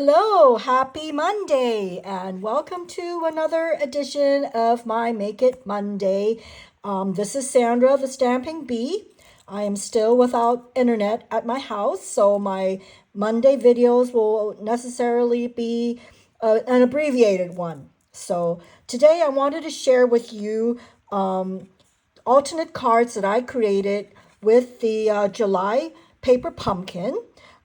Hello, happy Monday, and welcome to another edition of my Make It Monday. This is Sandra, the Stamping Bee. I am still without internet at my house, so my Monday videos will necessarily be an abbreviated one. So today I wanted to share with you alternate cards that I created with the July paper pumpkin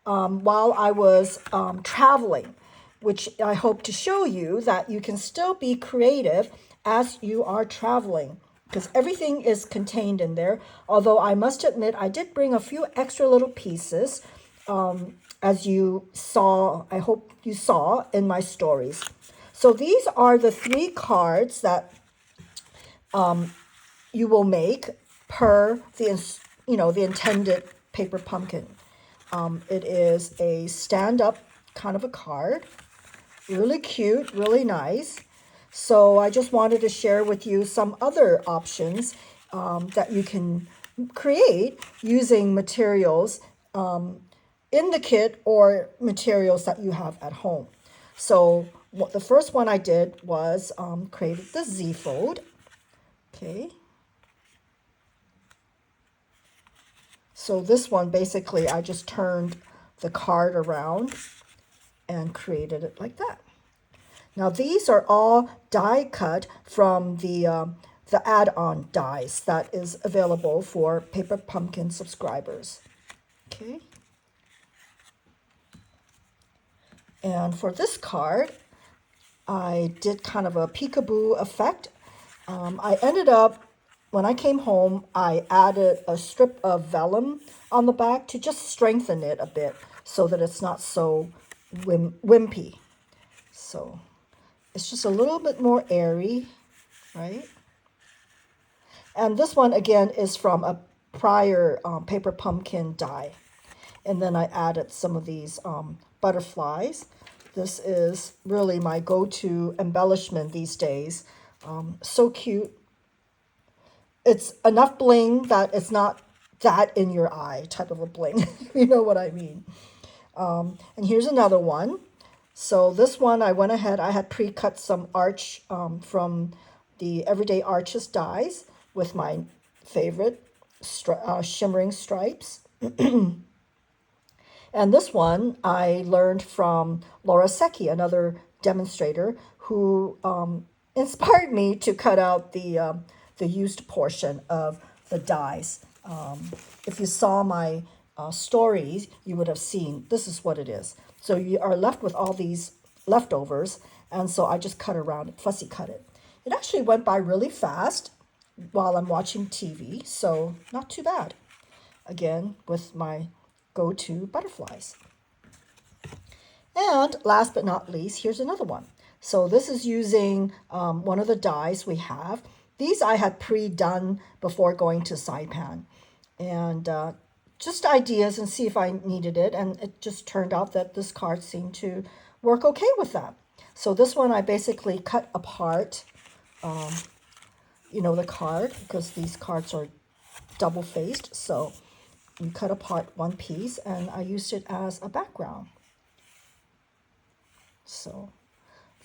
while I was traveling, which I hope to show you that you can still be creative as you are traveling because everything is contained in there. Although I must admit, I did bring a few extra little pieces as you saw, I hope you saw in my stories. So these are the 3 cards that you will make per the intended paper pumpkin. It is a stand-up kind of a card, really cute, really nice. So I just wanted to share with you some other options that you can create using materials in the kit or materials that you have at home. So the first one I did was created the Z fold. Okay. So this one, basically, I just turned the card around and created it like that. Now these are all die cut from the add-on dies that is available for Paper Pumpkin subscribers. Okay. And for this card, I did kind of a peekaboo effect. I ended up, when I came home, I added a strip of vellum on the back to just strengthen it a bit so that it's not so wimpy. So it's just a little bit more airy, right? And this one, again, is from a prior paper pumpkin die. And then I added some of these butterflies. This is really my go-to embellishment these days. So cute. It's enough bling that it's not that in your eye type of a bling. You know what I mean. And here's another one. So this one, I went ahead, I had pre-cut some arch from the Everyday Arches dies with my favorite shimmering stripes. And this one I learned from Laura Secchi, another demonstrator who inspired me to cut out the used portion of the dies. If you saw my stories, you would have seen this is what it is. So you are left with all these leftovers, and so I just cut around it, fussy cut it. It actually went by really fast while I'm watching TV, so not too bad. Again, with my go-to butterflies. And last but not least, here's another one. So this is using one of the dies we have. These I had pre-done before going to Saipan. And just ideas and see if I needed it. And it just turned out that this card seemed to work okay with that. So this one I basically cut apart, the card, because these cards are double-faced. So you cut apart one piece, and I used it as a background. So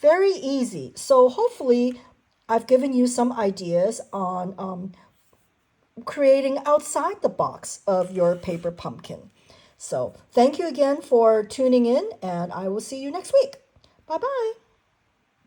very easy. So hopefully I've given you some ideas on creating outside the box of your paper pumpkin. So thank you again for tuning in, and I will see you next week. Bye-bye.